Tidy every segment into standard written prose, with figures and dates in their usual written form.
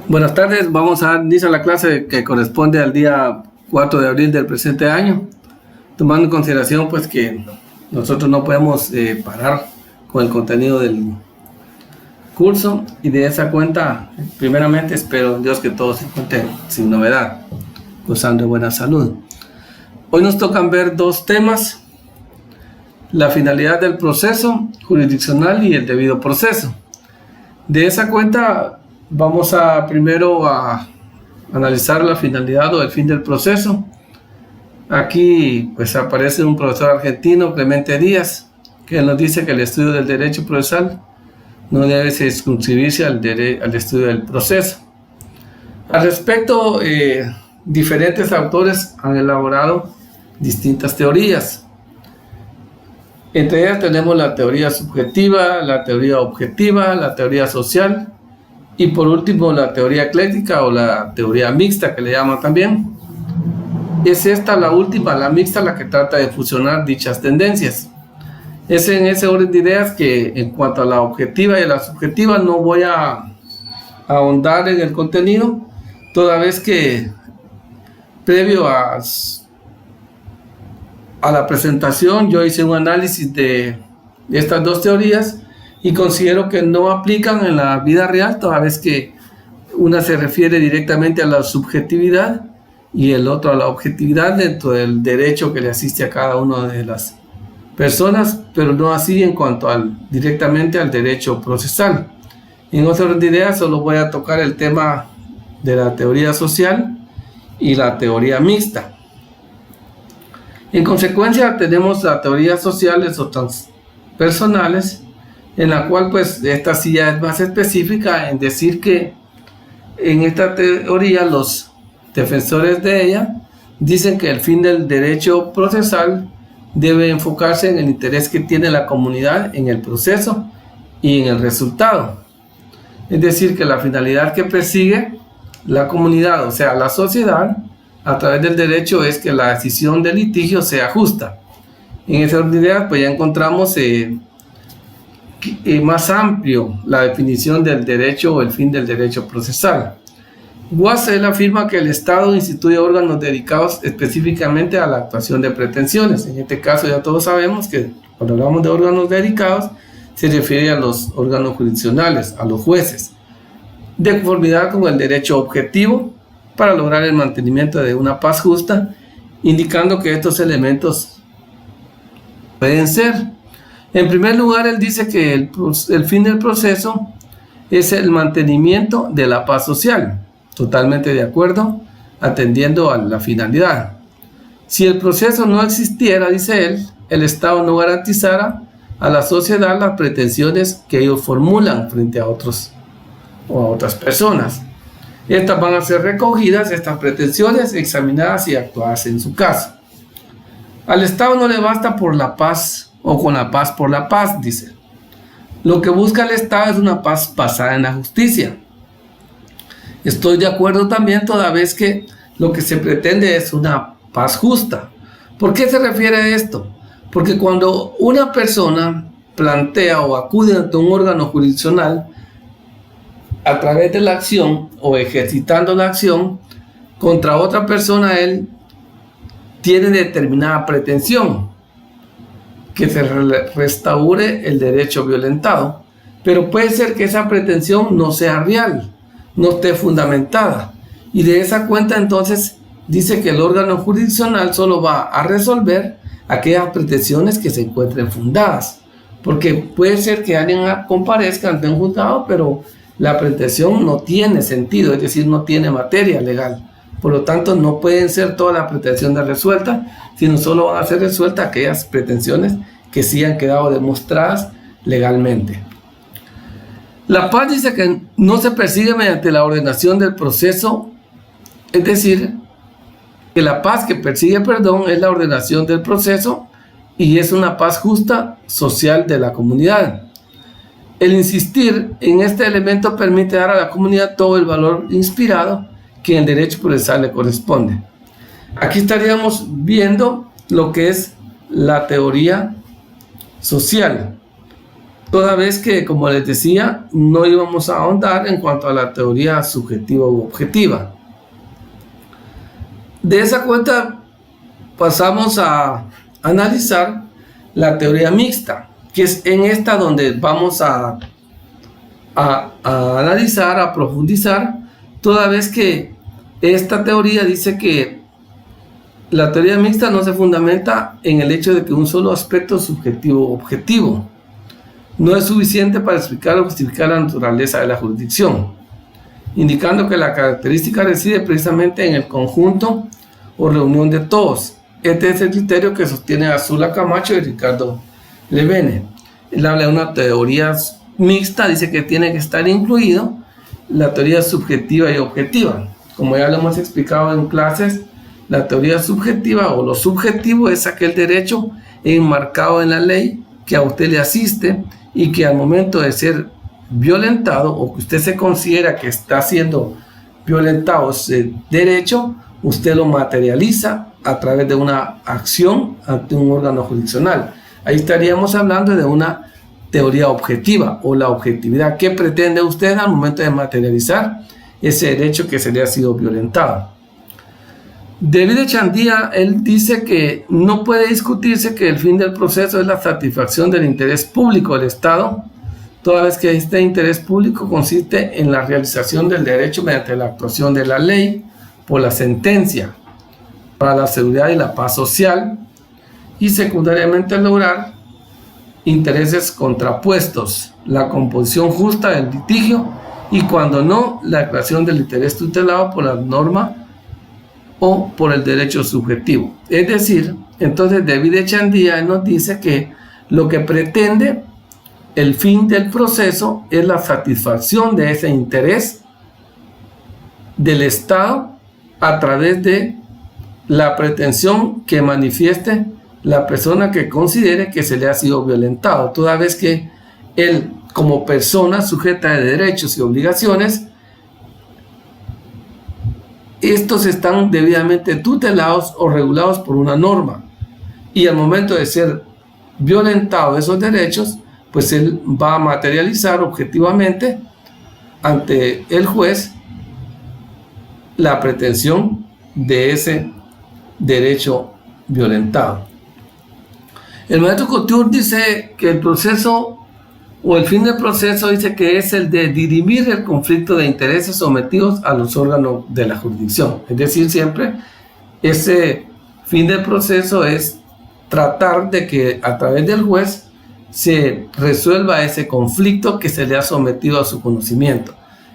Buenas tardes, vamos a dar inicio a la clase que corresponde al día 4 de abril del presente año, tomando en consideración pues que nosotros no podemos parar con el contenido del curso, y de esa cuenta primeramente espero en Dios que todos se encuentren sin novedad, gozando de buena salud. Hoy nos tocan ver dos temas: la finalidad del proceso jurisdiccional y el debido proceso. De esa cuenta vamos primero a analizar la finalidad o el fin del proceso. Aquí pues aparece un profesor argentino, Clemente Díaz, que nos dice que el estudio del derecho procesal no debe circunscribirse al estudio del proceso. Al respecto, diferentes autores han elaborado distintas teorías. Entre ellas tenemos la teoría subjetiva, la teoría objetiva, la teoría social y por último la teoría ecléctica o la teoría mixta, que le llaman también. Es esta la última, la mixta, la que trata de fusionar dichas tendencias. Es en ese orden de ideas que en cuanto a la objetiva y a la subjetiva no voy a ahondar en el contenido, toda vez que previo a la presentación yo hice un análisis de estas dos teorías y considero que no aplican en la vida real, toda vez que una se refiere directamente a la subjetividad y el otro a la objetividad dentro del derecho que le asiste a cada una de las personas, pero no así en cuanto directamente al derecho procesal. En otro orden de ideas solo voy a tocar el tema de la teoría social y la teoría mixta. En consecuencia tenemos la teoría sociales o transpersonales, en la cual pues esta sí ya es más específica en decir que en esta teoría los defensores de ella dicen que el fin del derecho procesal debe enfocarse en el interés que tiene la comunidad en el proceso y en el resultado. Es decir, que la finalidad que persigue la comunidad, o sea, la sociedad, a través del derecho es que la decisión del litigio sea justa. En esa orden de ideas, pues ya encontramos más amplio la definición del derecho o el fin del derecho procesal. Wassel afirma que el Estado instituye órganos dedicados específicamente a la actuación de pretensiones. En este caso ya todos sabemos que cuando hablamos de órganos dedicados se refiere a los órganos jurisdiccionales, a los jueces, de conformidad con el derecho objetivo para lograr el mantenimiento de una paz justa, indicando que estos elementos pueden ser. En primer lugar, él dice que el fin del proceso es el mantenimiento de la paz social. Totalmente de acuerdo, atendiendo a la finalidad. Si el proceso no existiera, dice él, el Estado no garantizara a la sociedad las pretensiones que ellos formulan frente a otros o a otras personas. Estas van a ser recogidas, estas pretensiones, examinadas y actuadas en su caso. Al Estado no le basta por la paz o con la paz por la paz, dice. Lo que busca el Estado es una paz basada en la justicia. Estoy de acuerdo también, toda vez que lo que se pretende es una paz justa. ¿Por qué se refiere a esto? Porque cuando una persona plantea o acude ante un órgano jurisdiccional a través de la acción o ejercitando la acción contra otra persona, él tiene determinada pretensión, que se restaure el derecho violentado, pero puede ser que esa pretensión no sea real, no esté fundamentada, y de esa cuenta entonces dice que el órgano jurisdiccional solo va a resolver aquellas pretensiones que se encuentren fundadas, porque puede ser que alguien comparezca ante un juzgado, pero la pretensión no tiene sentido, es decir, no tiene materia legal. Por lo tanto, no pueden ser todas las pretensiones resueltas, sino solo van a ser resueltas aquellas pretensiones que sí han quedado demostradas legalmente. La paz dice que no se persigue mediante la ordenación del proceso, es decir, que la paz que persigue, es la ordenación del proceso y es una paz justa social de la comunidad. El insistir en este elemento permite dar a la comunidad todo el valor inspirado que en el derecho procesal le corresponde. Aquí estaríamos viendo lo que es la teoría social. toda vez que, como les decía, no íbamos a ahondar en cuanto a la teoría subjetiva u objetiva. De esa cuenta pasamos a analizar la teoría mixta, que es en esta donde vamos a analizar, a profundizar, toda vez que esta teoría dice que la teoría mixta no se fundamenta en el hecho de que un solo aspecto subjetivo o objetivo no es suficiente para explicar o justificar la naturaleza de la jurisdicción, indicando que la característica reside precisamente en el conjunto o reunión de todos. Este es el criterio que sostiene Azula Camacho y Ricardo Levene. Él habla de una teoría mixta, dice que tiene que estar incluido la teoría subjetiva y objetiva. Como ya lo hemos explicado en clases, la teoría subjetiva o lo subjetivo es aquel derecho enmarcado en la ley que a usted le asiste y que al momento de ser violentado o que usted se considera que está siendo violentado ese derecho, usted lo materializa a través de una acción ante un órgano jurisdiccional. Ahí estaríamos hablando de una teoría objetiva o la objetividad. ¿Qué pretende usted al momento de materializar ese derecho que se le ha sido violentado? David Echandía, él dice que no puede discutirse que el fin del proceso es la satisfacción del interés público del Estado, toda vez que este interés público consiste en la realización del derecho mediante la actuación de la ley por la sentencia para la seguridad y la paz social, y secundariamente lograr intereses contrapuestos, la composición justa del litigio y, cuando no, la declaración del interés tutelado por la norma o por el derecho subjetivo. Es decir, entonces David Echandía nos dice que lo que pretende el fin del proceso es la satisfacción de ese interés del Estado a través de la pretensión que manifieste la persona que considere que se le ha sido violentado, toda vez que él, como persona sujeta de derechos y obligaciones, estos están debidamente tutelados o regulados por una norma, y al momento de ser violentado esos derechos, pues él va a materializar objetivamente ante el juez la pretensión de ese derecho violentado. El maestro Couture dice que el proceso o el fin del proceso dice que es el de dirimir el conflicto de intereses sometidos a los órganos de la jurisdicción. Es decir, siempre ese fin del proceso es tratar de que a través del juez se resuelva ese conflicto que se le ha sometido a su conocimiento.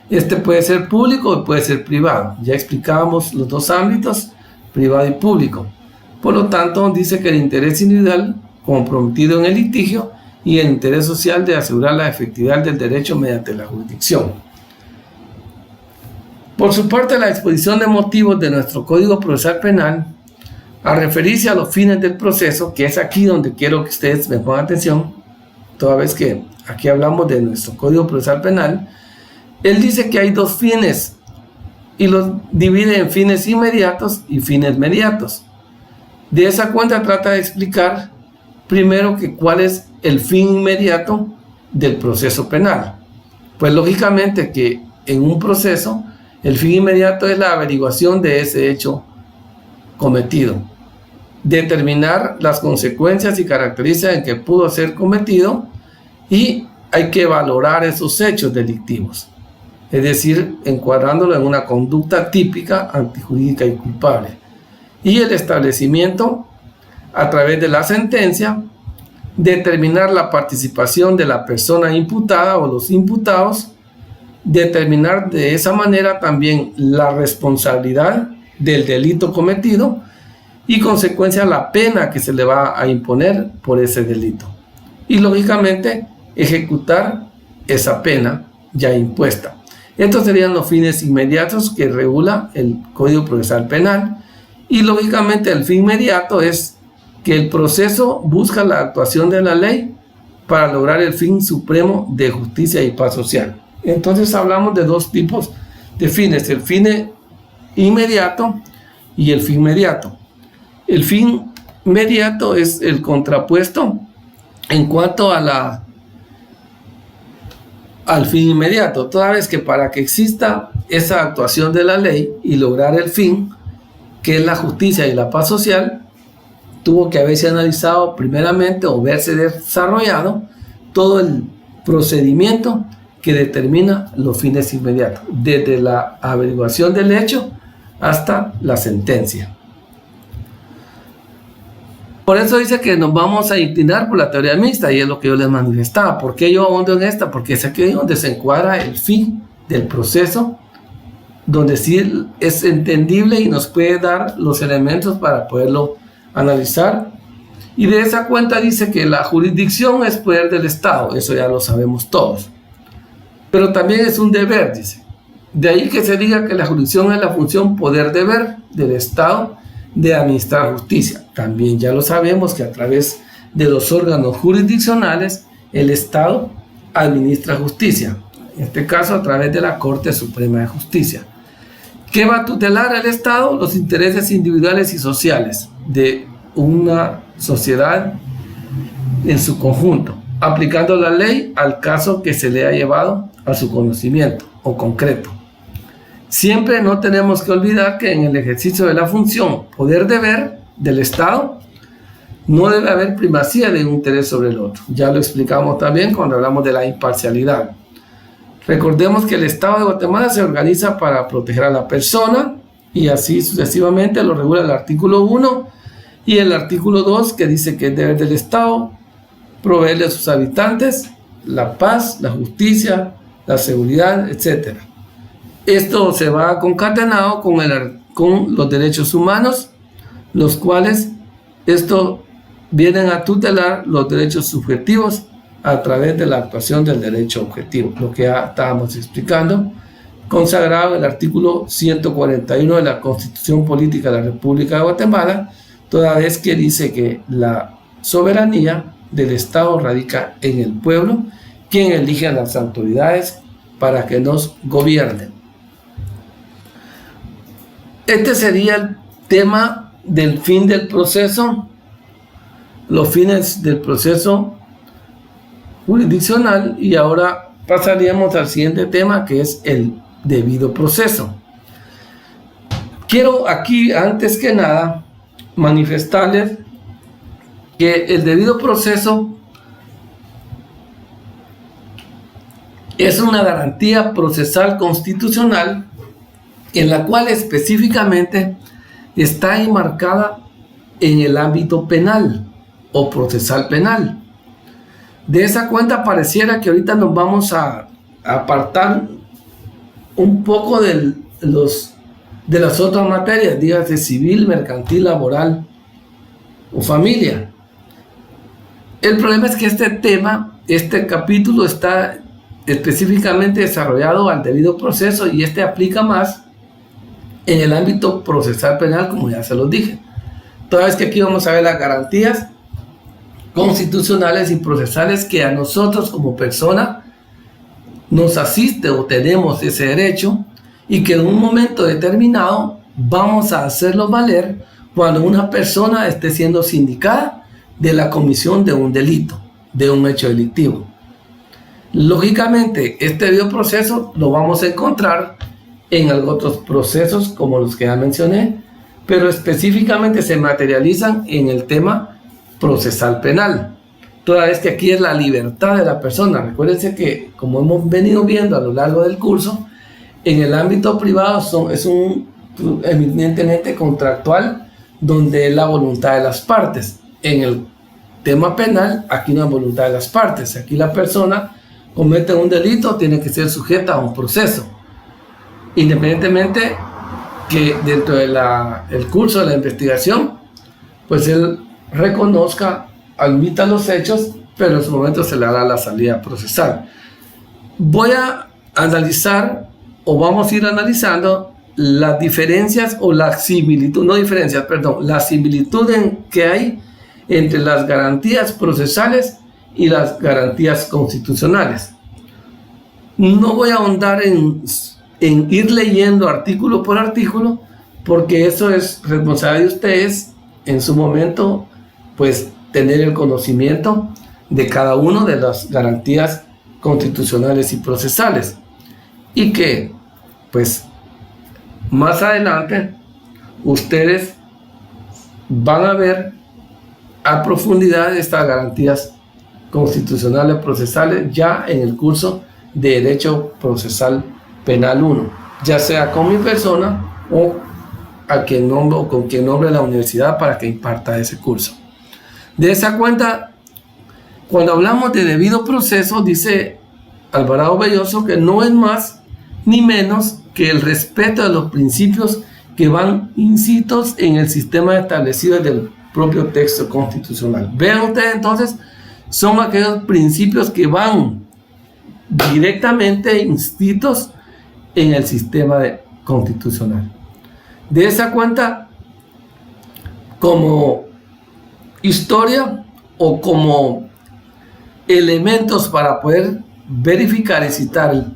Este puede ser público o puede ser privado. Ya explicábamos los dos ámbitos, privado y público. Por lo tanto, dice que el interés individual comprometido en el litigio y el interés social de asegurar la efectividad del derecho mediante la jurisdicción. Por su parte, la exposición de motivos de nuestro Código Procesal Penal, a referirse a los fines del proceso, que es aquí donde quiero que ustedes me pongan atención, toda vez que aquí hablamos de nuestro Código Procesal Penal, él dice que hay dos fines y los divide en fines inmediatos y fines mediatos. De esa cuenta trata de explicar primero que cuál es el fin inmediato del proceso penal. Pues lógicamente que en un proceso el fin inmediato es la averiguación de ese hecho cometido, determinar las consecuencias y características en que pudo ser cometido, y hay que valorar esos hechos delictivos, es decir, encuadrándolo en una conducta típica, antijurídica y culpable, y el establecimiento a través de la sentencia, determinar la participación de la persona imputada o los imputados, determinar de esa manera también la responsabilidad del delito cometido y consecuencia la pena que se le va a imponer por ese delito, y lógicamente ejecutar esa pena ya impuesta. Estos serían los fines inmediatos que regula el Código Procesal Penal, y lógicamente el fin inmediato es que el proceso busca la actuación de la ley para lograr el fin supremo de justicia y paz social. Entonces hablamos de dos tipos de fines, el fin inmediato y el fin mediato. El fin mediato es el contrapuesto en cuanto a la al fin inmediato, toda vez que para que exista esa actuación de la ley y lograr el fin, que es la justicia y la paz social, tuvo que haberse analizado primeramente o verse desarrollado todo el procedimiento que determina los fines inmediatos, desde la averiguación del hecho hasta la sentencia. Por eso dice que nos vamos a inclinar por la teoría mixta, y es lo que yo les manifestaba. ¿Por qué yo ahondo en esta? Porque es aquí donde se encuadra el fin del proceso, donde sí es entendible y nos puede dar los elementos para poderlo analizar. Y de esa cuenta dice que la jurisdicción es poder del Estado, eso ya lo sabemos todos. Pero también es un deber, dice. De ahí que se diga que la jurisdicción es la función poder-deber del Estado de administrar justicia. También ya lo sabemos que a través de los órganos jurisdiccionales el Estado administra justicia, en este caso a través de la Corte Suprema de Justicia. ¿Qué va a tutelar el Estado? Los intereses individuales y sociales de una sociedad en su conjunto, aplicando la ley al caso que se le ha llevado a su conocimiento o concreto. Siempre no tenemos que olvidar que en el ejercicio de la función poder-deber del Estado no debe haber primacía de un interés sobre el otro. Ya lo explicamos también cuando hablamos de la imparcialidad. Recordemos que el Estado de Guatemala se organiza para proteger a la persona y así sucesivamente lo regula el artículo 1 y el artículo 2, que dice que es deber del Estado proveerle a sus habitantes la paz, la justicia, la seguridad, etc. Esto se va concatenado con los derechos humanos, los cuales vienen a tutelar los derechos subjetivos a través de la actuación del derecho objetivo, lo que ya estábamos explicando, consagrado en el artículo 141 de la Constitución Política de la República de Guatemala, toda vez que dice que la soberanía del Estado radica en el pueblo, quien elige a las autoridades para que nos gobiernen. Este sería el tema del fin del proceso, los fines del proceso jurisdiccional, y ahora pasaríamos al siguiente tema, que es el debido proceso. Quiero aquí, antes que nada, manifestarles que el debido proceso es una garantía procesal constitucional en la cual específicamente está enmarcada en el ámbito penal o procesal penal. De esa cuenta pareciera que ahorita nos vamos a apartar un poco de las otras materias, dígase civil, mercantil, laboral o familia. El problema es que este capítulo está específicamente desarrollado al debido proceso y aplica más en el ámbito procesal penal, como ya se los dije. Toda vez que aquí vamos a ver las garantías constitucionales y procesales que a nosotros como persona nos asiste o tenemos ese derecho, y que en un momento determinado vamos a hacerlo valer cuando una persona esté siendo sindicada de la comisión de un delito, de un hecho delictivo. Lógicamente, este debido proceso lo vamos a encontrar en otros procesos como los que ya mencioné, pero específicamente se materializan en el tema procesal penal, toda vez que aquí es la libertad de la persona. Recuérdense que, como hemos venido viendo a lo largo del curso, en el ámbito privado es un eminentemente contractual, donde es la voluntad de las partes. En el tema penal, aquí no hay voluntad de las partes. Aquí la persona comete un delito, tiene que ser sujeta a un proceso, independientemente que dentro del curso de la investigación, pues él reconozca, admita los hechos, pero en su momento se le hará la salida procesal. Voy a analizar, o vamos a ir analizando las diferencias o la similitud, la similitud que hay entre las garantías procesales y las garantías constitucionales. No voy a ahondar en ir leyendo artículo por artículo, porque eso es responsabilidad de ustedes en su momento, pues tener el conocimiento de cada una de las garantías constitucionales y procesales, y que pues más adelante ustedes van a ver a profundidad estas garantías constitucionales procesales ya en el curso de Derecho Procesal Penal 1, ya sea con mi persona o a quien nombre o con quien nombre la universidad para que imparta ese curso. De esa cuenta, cuando hablamos de debido proceso, dice Alvarado Belloso que no es más ni menos que el respeto de los principios que van incisos en el sistema establecido del propio texto constitucional. Vean ustedes entonces, son aquellos principios que van directamente inscritos en el sistema constitucional. De esa cuenta, como historia o como elementos para poder verificar y citar el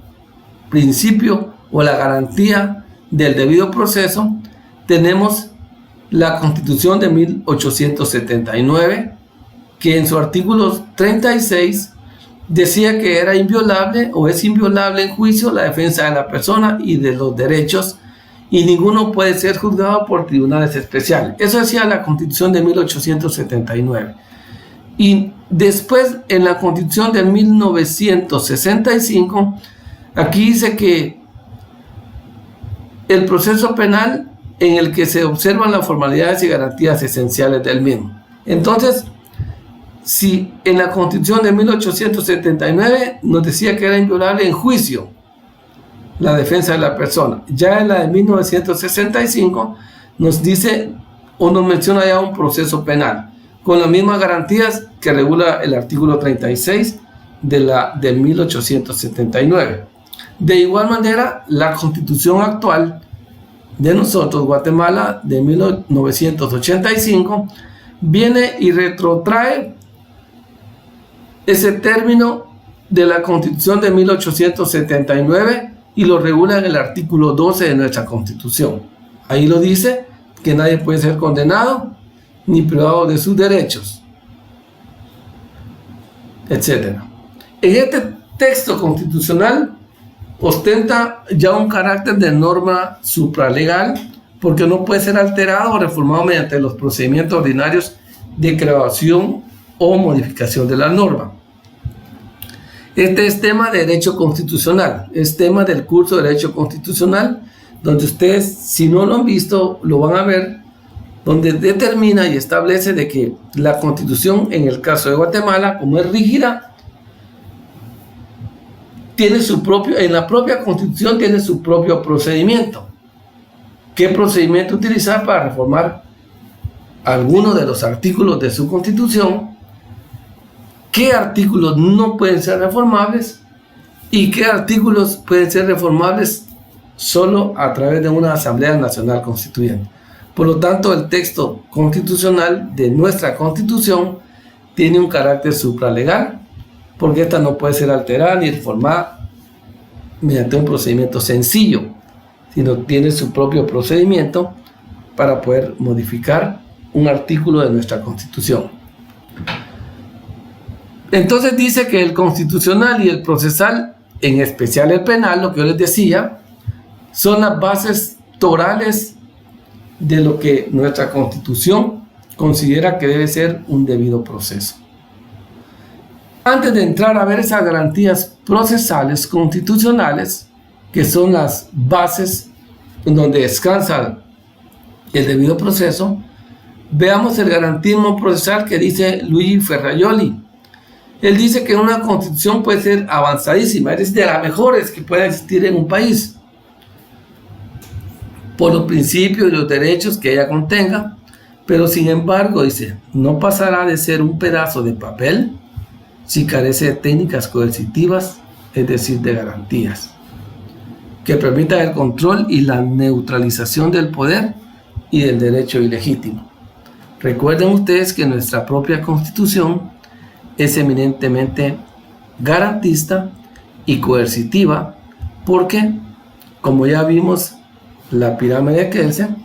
principio o la garantía del debido proceso, tenemos la Constitución de 1879, que en su artículo 36 decía que era inviolable o es inviolable en juicio la defensa de la persona y de los derechos, y ninguno puede ser juzgado por tribunales especiales. Eso decía la Constitución de 1879. Y después, en la Constitución de 1965, aquí dice que el proceso penal en el que se observan las formalidades y garantías esenciales del mismo. Entonces, si en la Constitución de 1879 nos decía que era inviolable en juicio la defensa de la persona, ya en la de 1965 nos dice o nos menciona ya un proceso penal con las mismas garantías que regula el artículo 36 de 1879. De igual manera, la Constitución actual de nosotros, Guatemala, de 1985, viene y retrotrae ese término de la Constitución de 1879 y lo regula en el artículo 12 de nuestra Constitución. Ahí lo dice, que nadie puede ser condenado ni privado de sus derechos, etc. En este texto constitucional ostenta ya un carácter de norma supralegal porque no puede ser alterado o reformado mediante los procedimientos ordinarios de creación o modificación de la norma. Este es tema de derecho constitucional, es tema del curso de derecho constitucional, donde ustedes, si no lo han visto, lo van a ver, donde determina y establece de que la Constitución, en el caso de Guatemala, como es rígida, tiene su propio, en la propia Constitución tiene su propio procedimiento. ¿Qué procedimiento utilizar para reformar algunos de los artículos de su Constitución? ¿Qué artículos no pueden ser reformables? ¿Y qué artículos pueden ser reformables solo a través de una Asamblea Nacional Constituyente? Por lo tanto, el texto constitucional de nuestra Constitución tiene un carácter supralegal, porque esta no puede ser alterada ni reformada mediante un procedimiento sencillo, sino tiene su propio procedimiento para poder modificar un artículo de nuestra Constitución. Entonces dice que el constitucional y el procesal, en especial el penal, lo que yo les decía, son las bases torales de lo que nuestra Constitución considera que debe ser un debido proceso. Antes de entrar a ver esas garantías procesales constitucionales, que son las bases en donde descansa el debido proceso, veamos el garantismo procesal que dice Luigi Ferrajoli. Él dice que una constitución puede ser avanzadísima, es de las mejores que pueda existir en un país, por los principios y los derechos que ella contenga, pero sin embargo, dice, no pasará de ser un pedazo de papel si carece de técnicas coercitivas, es decir, de garantías, que permitan el control y la neutralización del poder y del derecho ilegítimo. Recuerden ustedes que nuestra propia Constitución es eminentemente garantista y coercitiva porque, como ya vimos, la pirámide de Kelsen,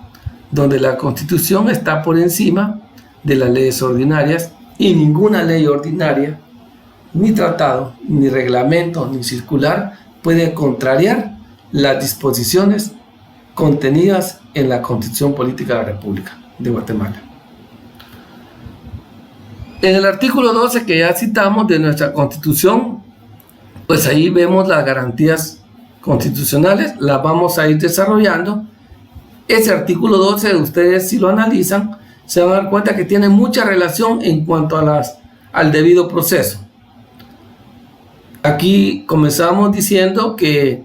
donde la Constitución está por encima de las leyes ordinarias y ninguna ley ordinaria ni tratado, ni reglamento, ni circular puede contrariar las disposiciones contenidas en la Constitución Política de la República de Guatemala. En el artículo 12 que ya citamos de nuestra Constitución, pues ahí vemos las garantías constitucionales, las vamos a ir desarrollando. Ese artículo 12, ustedes si lo analizan, se van a dar cuenta que tiene mucha relación en cuanto a al debido proceso. Aquí comenzamos diciendo que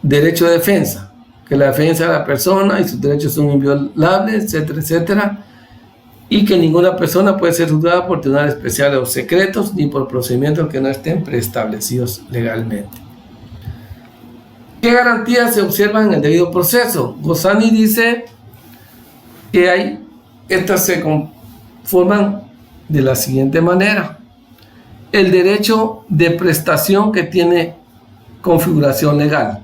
derecho de defensa, que la defensa de la persona y sus derechos son inviolables, etcétera, etcétera, y que ninguna persona puede ser juzgada por tribunales especiales o secretos ni por procedimientos que no estén preestablecidos legalmente. ¿Qué garantías se observan en el debido proceso? Gosani dice que estas se conforman de la siguiente manera: el derecho de prestación que tiene configuración legal.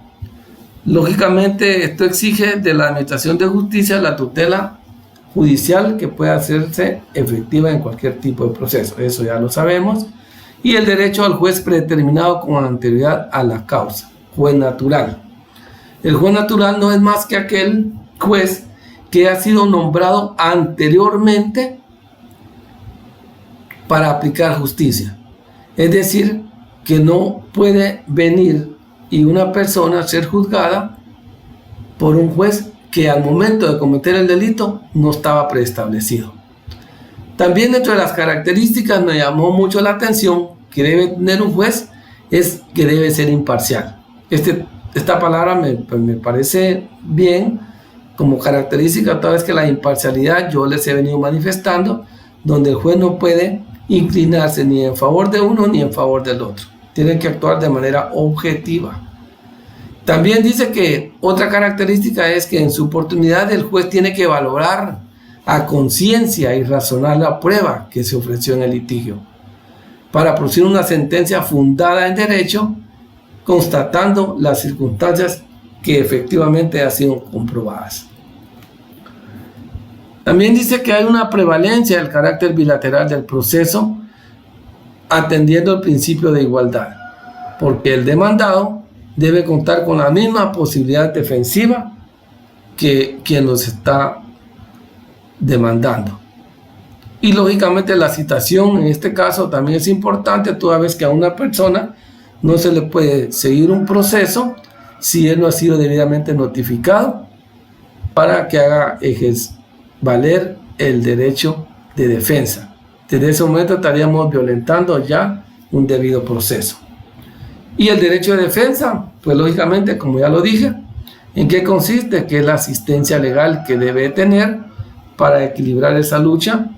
Lógicamente, esto exige de la Administración de Justicia la tutela judicial que pueda hacerse efectiva en cualquier tipo de proceso, eso ya lo sabemos, y el derecho al juez predeterminado con anterioridad a la causa, juez natural. El juez natural no es más que aquel juez que ha sido nombrado anteriormente para aplicar justicia, es decir, que no puede venir y una persona ser juzgada por un juez que al momento de cometer el delito no estaba preestablecido. También dentro de las características me llamó mucho la atención que debe tener un juez es que debe ser imparcial. Esta palabra me parece bien como característica, toda vez que la imparcialidad yo les he venido manifestando, donde el juez no puede inclinarse ni en favor de uno ni en favor del otro. Tiene que actuar de manera objetiva. También dice que otra característica es que en su oportunidad el juez tiene que valorar a conciencia y razonar la prueba que se ofreció en el litigio para producir una sentencia fundada en derecho, constatando las circunstancias que efectivamente han sido comprobadas. También dice que hay una prevalencia del carácter bilateral del proceso, atendiendo el principio de igualdad, porque el demandado debe contar con la misma posibilidad defensiva que quien los está demandando. Y lógicamente la citación en este caso también es importante, toda vez que a una persona no se le puede seguir un proceso si él no ha sido debidamente notificado para que haga valer el derecho de defensa. Desde ese momento estaríamos violentando ya un debido proceso. Y el derecho de defensa, pues lógicamente, como ya lo dije, ¿en qué consiste? Que es la asistencia legal que debe tener para equilibrar esa lucha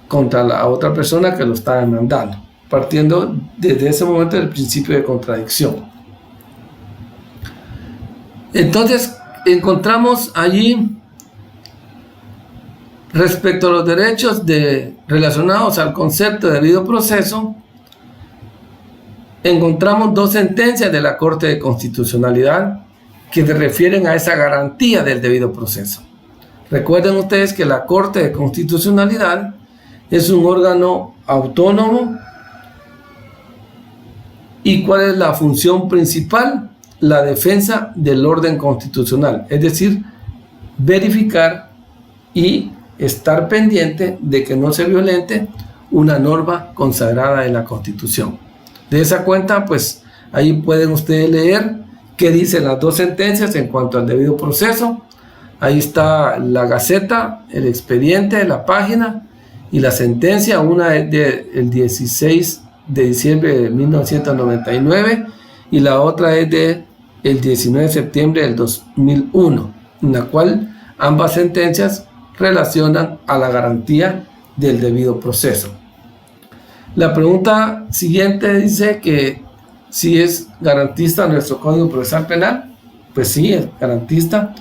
contra la otra persona que lo está demandando, partiendo desde ese momento del principio de contradicción. Entonces, encontramos allí, respecto a los derechos relacionados al concepto de debido proceso, encontramos dos sentencias de la Corte de Constitucionalidad que se refieren a esa garantía del debido proceso. Recuerden ustedes que la Corte de Constitucionalidad es un órgano autónomo. ¿Y cuál es la función principal? La defensa del orden constitucional, es decir, verificar y estar pendiente de que no se violente una norma consagrada en la Constitución. De esa cuenta, pues ahí pueden ustedes leer qué dicen las dos sentencias en cuanto al debido proceso. Ahí está la gaceta, el expediente, la página y la sentencia. Una es del 16 de diciembre de 1999 y la otra es del 19 de septiembre del 2001, en la cual ambas sentencias relacionan a la garantía del debido proceso. La pregunta siguiente dice que si es garantista nuestro Código Procesal Penal. Pues sí, es garantista,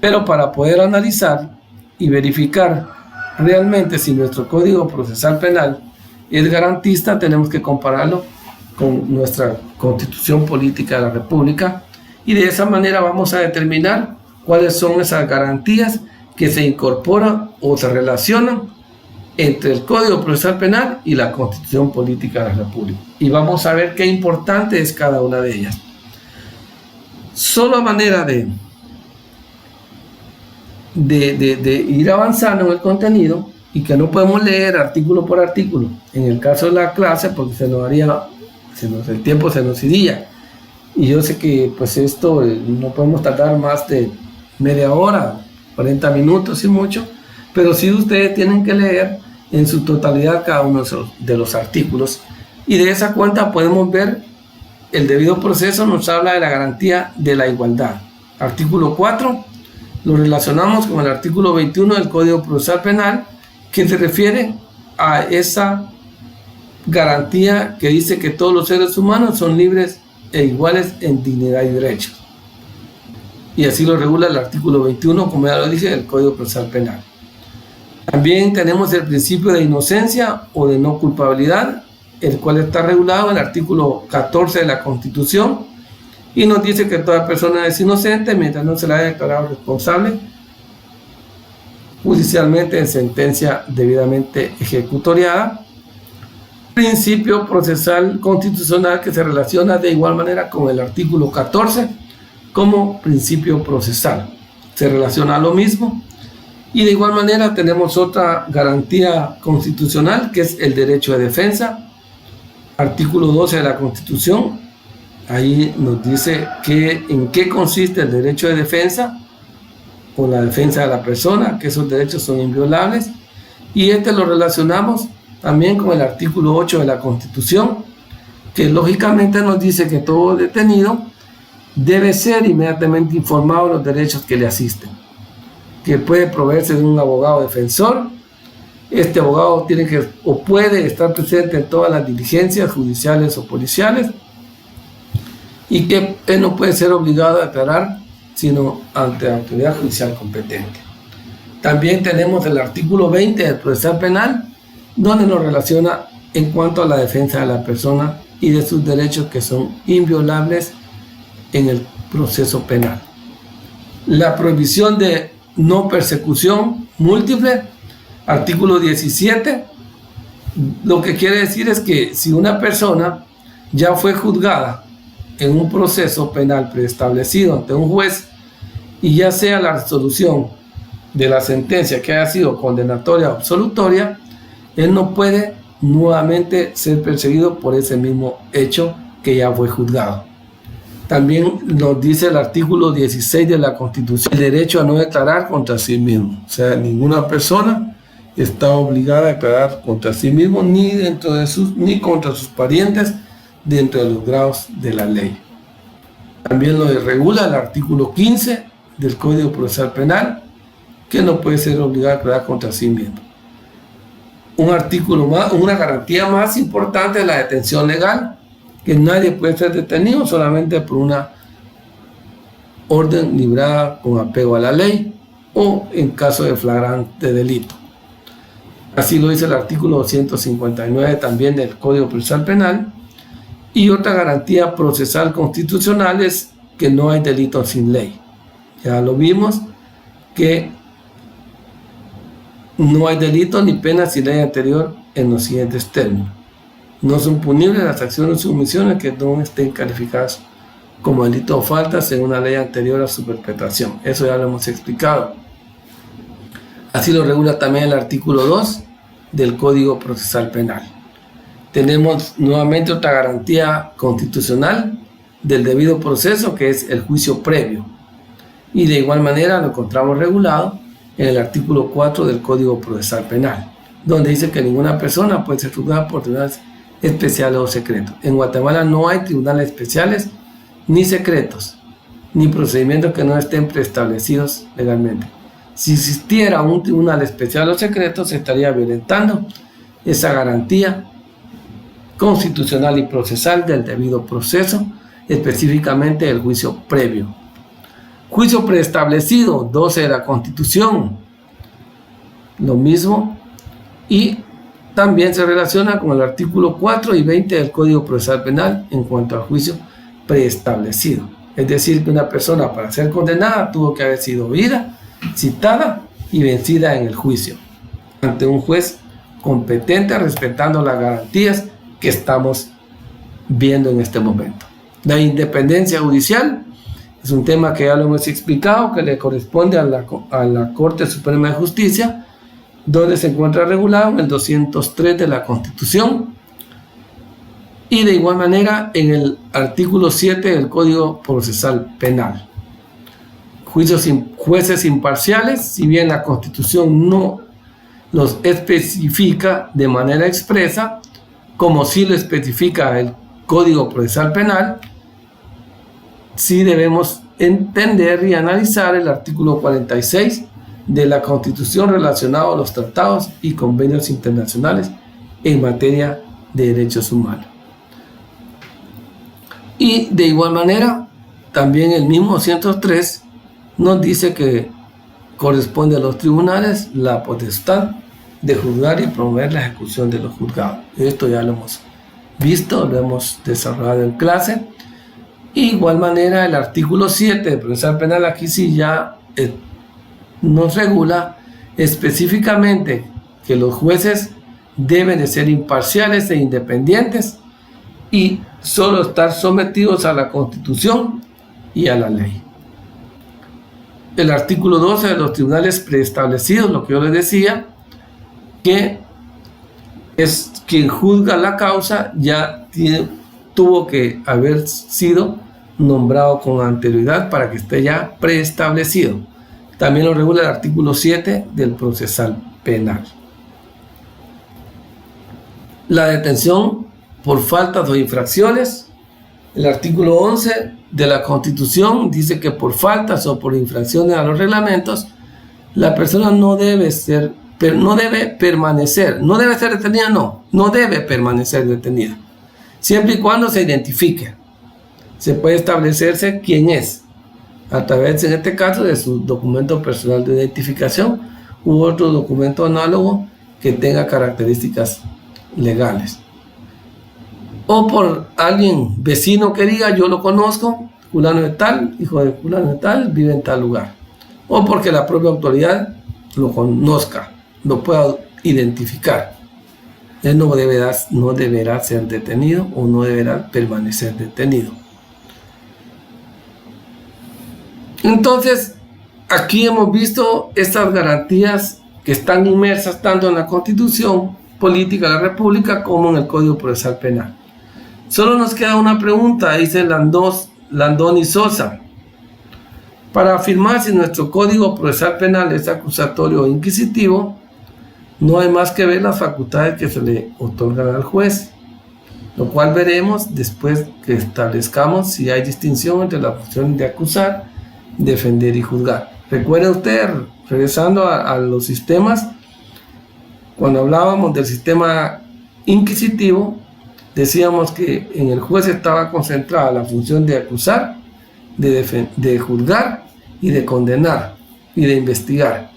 pero para poder analizar y verificar realmente si nuestro Código Procesal Penal es garantista, tenemos que compararlo con nuestra Constitución Política de la República, y de esa manera vamos a determinar cuáles son esas garantías que se incorporan o se relacionan entre el Código Procesal Penal y la Constitución Política de la República. Y vamos a ver qué importante es cada una de ellas. Solo a manera de ir avanzando en el contenido, y que no podemos leer artículo por artículo en el caso de la clase, porque el tiempo se nos iría, y yo sé que pues esto no podemos tardar más de media hora, 40 minutos y mucho, pero sí ustedes tienen que leer en su totalidad cada uno de los artículos, y de esa cuenta podemos ver el debido proceso. Nos habla de la garantía de la igualdad. Artículo 4 lo relacionamos con el artículo 21 del Código Procesal Penal, que se refiere a esa garantía que dice que todos los seres humanos son libres e iguales en dignidad y derechos. Y así lo regula el artículo 21, como ya lo dije, del Código Procesal Penal. También tenemos el principio de inocencia o de no culpabilidad, el cual está regulado en el artículo 14 de la Constitución, y nos dice que toda persona es inocente mientras no se le haya declarado responsable judicialmente en sentencia debidamente ejecutoriada. Principio procesal constitucional que se relaciona de igual manera con el artículo 14 como principio procesal. Se relaciona a lo mismo. Y de igual manera tenemos otra garantía constitucional, que es el derecho de defensa. Artículo 12 de la Constitución, ahí nos dice en qué consiste el derecho de defensa, o la defensa de la persona, que esos derechos son inviolables. Y lo relacionamos también con el artículo 8 de la Constitución, que lógicamente nos dice que todo detenido debe ser inmediatamente informado de los derechos que le asisten, que puede proveerse de un abogado defensor. Este abogado tiene que o puede estar presente en todas las diligencias judiciales o policiales, y que él no puede ser obligado a declarar sino ante la autoridad judicial competente. También tenemos el artículo 20 del Procesal Penal, donde nos relaciona en cuanto a la defensa de la persona y de sus derechos que son inviolables en el proceso penal. La prohibición de no persecución múltiple, artículo 17, lo que quiere decir es que si una persona ya fue juzgada en un proceso penal preestablecido ante un juez, y ya sea la resolución de la sentencia que haya sido condenatoria o absolutoria, él no puede nuevamente ser perseguido por ese mismo hecho que ya fue juzgado. También nos dice el artículo 16 de la Constitución el derecho a no declarar contra sí mismo. O sea, ninguna persona está obligada a declarar contra sí mismo, ni contra sus parientes, dentro de los grados de la ley. También lo regula el artículo 15 del Código Procesal Penal, que no puede ser obligado a declarar contra sí mismo. Un artículo más, una garantía más importante es la detención legal, que nadie puede ser detenido solamente por una orden librada con apego a la ley o en caso de flagrante delito. Así lo dice el artículo 259 también del Código Procesal Penal. Y otra garantía procesal constitucional es que no hay delito sin ley. Ya lo vimos, que no hay delito ni pena sin ley anterior en los siguientes términos. No son punibles las acciones o omisiones que no estén calificadas como delito o falta según una ley anterior a su perpetración. Eso ya lo hemos explicado. Así lo regula también el artículo 2 del Código Procesal Penal. Tenemos nuevamente otra garantía constitucional del debido proceso, que es el juicio previo. Y de igual manera lo encontramos regulado en el artículo 4 del Código Procesal Penal, donde dice que ninguna persona puede ser juzgada por tribunales especiales o secretos. En Guatemala no hay tribunales especiales ni secretos, ni procedimientos que no estén preestablecidos legalmente. Si existiera un tribunal especial o secreto, se estaría violentando esa garantía constitucional y procesal del debido proceso, específicamente el juicio previo. Juicio preestablecido, 12 de la Constitución, lo mismo, y también se relaciona con el artículo 4 y 20 del Código Procesal Penal en cuanto al juicio preestablecido. Es decir, que una persona para ser condenada tuvo que haber sido oída, citada y vencida en el juicio ante un juez competentes respetando las garantías que estamos viendo en este momento. La independencia judicial es un tema que ya lo hemos explicado, que le corresponde a la Corte Suprema de Justicia, donde se encuentra regulado en el 203 de la Constitución y de igual manera en el artículo 7 del Código Procesal Penal. Jueces imparciales, si bien la Constitución no los especifica de manera expresa, como sí lo especifica el Código Procesal Penal, sí debemos entender y analizar el artículo 46 de la Constitución relacionado a los tratados y convenios internacionales en materia de derechos humanos. Y de igual manera, también el mismo 103 nos dice que corresponde a los tribunales la potestad de juzgar y promover la ejecución de los juzgados. Esto ya lo hemos visto, lo hemos desarrollado en clase. De igual manera, el artículo 7 del Procesal Penal aquí sí ya nos regula específicamente que los jueces deben de ser imparciales e independientes y solo estar sometidos a la Constitución y a la ley. El artículo 12 de los tribunales preestablecidos, lo que yo les decía, que es quien juzga la causa, ya tuvo que haber sido nombrado con anterioridad para que esté ya preestablecido. También lo regula el artículo 7 del Procesal Penal. La detención por faltas o infracciones. El artículo 11 de la Constitución dice que por faltas o por infracciones a los reglamentos, la persona no debe permanecer, no debe ser detenida, no debe permanecer detenida, siempre y cuando se identifique. Se puede establecerse quién es, a través, en este caso, de su documento personal de identificación u otro documento análogo que tenga características legales. O por alguien vecino que diga, yo lo conozco, fulano de tal, hijo de fulano de tal, vive en tal lugar. O porque la propia autoridad lo conozca, lo pueda identificar. Él no deberá ser detenido o no deberá permanecer detenido. Entonces, aquí hemos visto estas garantías que están inmersas tanto en la Constitución Política de la República como en el Código Procesal Penal. Solo nos queda una pregunta, dice Landón y Sosa. Para afirmar si nuestro Código Procesal Penal es acusatorio o inquisitivo, no hay más que ver las facultades que se le otorgan al juez, lo cual veremos después que establezcamos si hay distinción entre la función de acusar, defender y juzgar. Recuerde usted, regresando a los sistemas, cuando hablábamos del sistema inquisitivo, decíamos que en el juez estaba concentrada la función de acusar, de juzgar y de condenar y de investigar.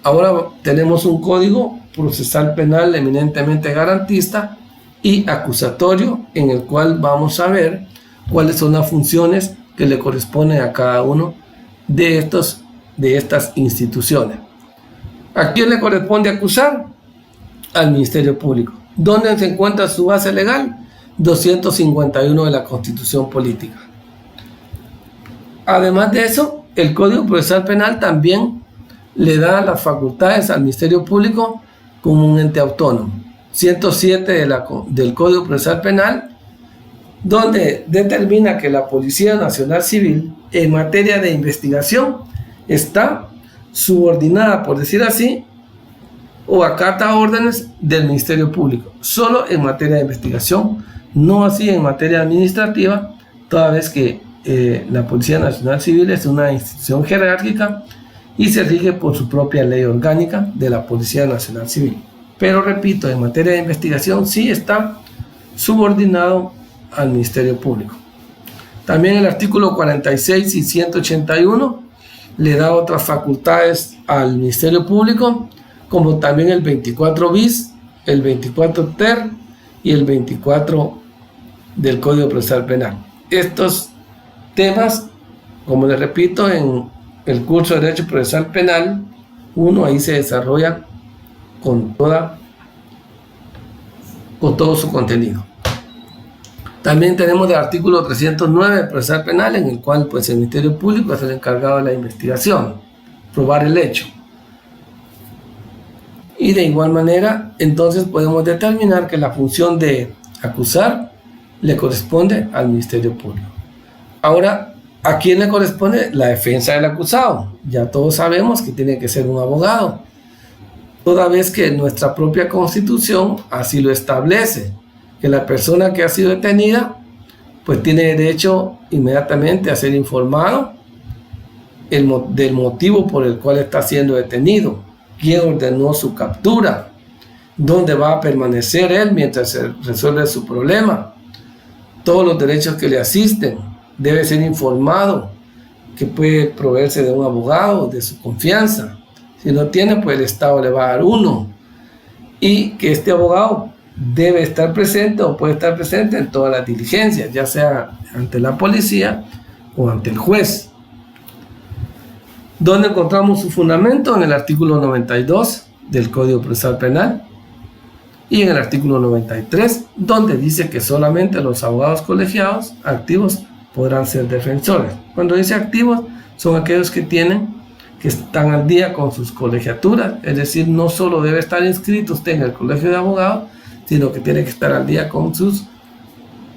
Ahora tenemos un código procesal penal eminentemente garantista y acusatorio, en el cual vamos a ver cuáles son las funciones que le corresponden a cada uno de estas instituciones. ¿A quién le corresponde acusar? Al Ministerio Público. ¿Dónde se encuentra su base legal? 251 de la Constitución Política. Además de eso, el Código Procesal Penal también le da las facultades al Ministerio Público como un ente autónomo. 107 del Código Procesal Penal, donde determina que la Policía Nacional Civil, en materia de investigación, está subordinada, por decir así, o acata órdenes del Ministerio Público, solo en materia de investigación, no así en materia administrativa, toda vez que la Policía Nacional Civil es una institución jerárquica y se rige por su propia ley orgánica de la Policía Nacional Civil. Pero repito, en materia de investigación sí está subordinado al Ministerio Público. También el artículo 46 y 181 le da otras facultades al Ministerio Público, como también el 24 bis, el 24 ter y el 24 del Código Procesal Penal. Estos temas, como les repito, en el curso de Derecho Procesal Penal 1, ahí se desarrolla con toda o todo su contenido. También tenemos el artículo 309 del procesal penal, en el cual pues el Ministerio Público es el encargado de la investigación, probar el hecho. Y de igual manera, entonces podemos determinar que la función de acusar le corresponde al Ministerio Público. Ahora, ¿a quién le corresponde? La defensa del acusado. Ya todos sabemos que tiene que ser un abogado, toda vez que nuestra propia Constitución así lo establece, que la persona que ha sido detenida pues tiene derecho inmediatamente a ser informado del motivo por el cual está siendo detenido, quién ordenó su captura, dónde va a permanecer él mientras se resuelve su problema, todos los derechos que le asisten. Debe ser informado que puede proveerse de un abogado de su confianza. Si no tiene, pues el Estado le va a dar uno, y que este abogado debe estar presente o puede estar presente en todas las diligencias, ya sea ante la policía o ante el juez. ¿Dónde encontramos su fundamento? En el artículo 92 del Código Procesal Penal y en el artículo 93, donde dice que solamente los abogados colegiados activos podrán ser defensores. Cuando dice activos, son aquellos que están al día con sus colegiaturas, es decir, no solo debe estar inscrito usted en el colegio de abogados, sino que tiene que estar al día con sus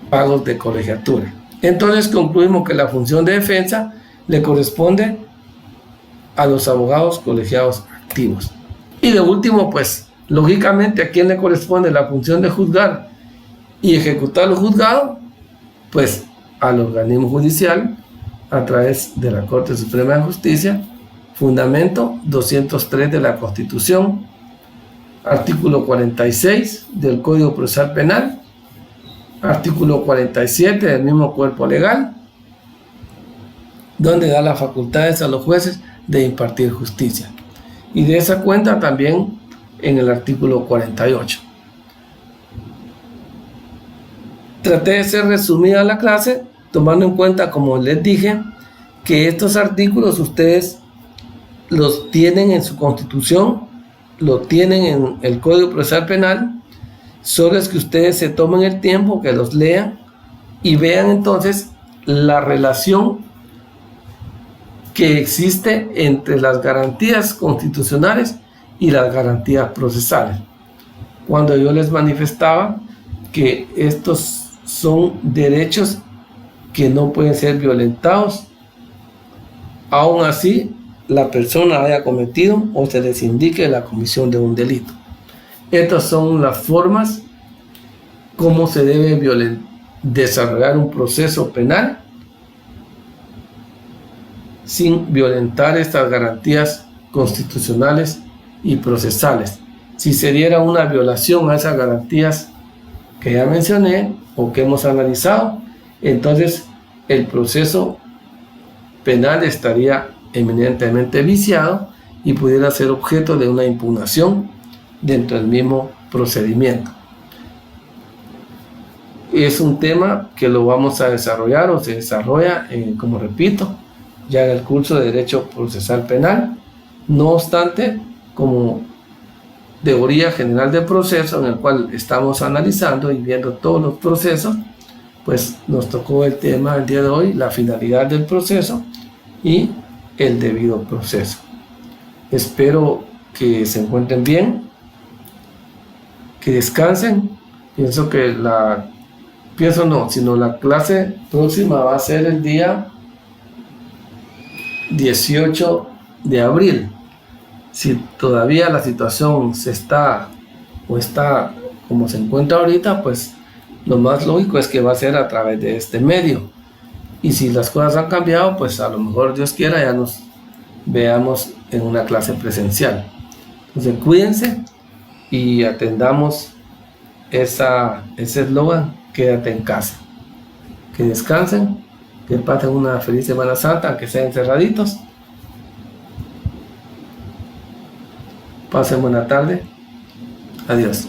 pagos de colegiatura. Entonces concluimos que la función de defensa le corresponde a los abogados colegiados activos. Y de último, pues, lógicamente, ¿a quién le corresponde la función de juzgar y ejecutar lo juzgado? Pues al organismo judicial a través de la Corte Suprema de Justicia, fundamento 203 de la Constitución, artículo 46 del Código Procesal Penal, artículo 47 del mismo cuerpo legal, donde da las facultades a los jueces de impartir justicia. Y de esa cuenta también en el artículo 48. Traté de ser resumida la clase, tomando en cuenta, como les dije, que estos artículos ustedes los tienen en su Constitución, lo tienen en el Código Procesal Penal, solo es que ustedes se tomen el tiempo, que los lean y vean entonces la relación que existe entre las garantías constitucionales y las garantías procesales. Cuando yo les manifestaba que estos son derechos que no pueden ser violentados, aún así la persona haya cometido o se les indique la comisión de un delito. Estas son las formas como se debe desarrollar un proceso penal sin violentar estas garantías constitucionales y procesales. Si se diera una violación a esas garantías que ya mencioné o que hemos analizado, entonces el proceso penal estaría eminentemente viciado y pudiera ser objeto de una impugnación dentro del mismo procedimiento. Es un tema que lo vamos a desarrollar o se desarrolla, como repito, ya en el curso de Derecho Procesal Penal. No obstante, como teoría general del proceso, en el cual estamos analizando y viendo todos los procesos, pues nos tocó el tema del día de hoy, la finalidad del proceso y el debido proceso. Espero que se encuentren bien, que descansen. La clase próxima va a ser el día 18 de abril. Si todavía la situación está como se encuentra ahorita, pues lo más lógico es que va a ser a través de este medio. Y si las cosas han cambiado, pues a lo mejor Dios quiera ya nos veamos en una clase presencial. Entonces cuídense y atendamos ese eslogan: quédate en casa. Que descansen, que pasen una feliz Semana Santa, aunque sean encerraditos. Pasen buena tarde. Adiós.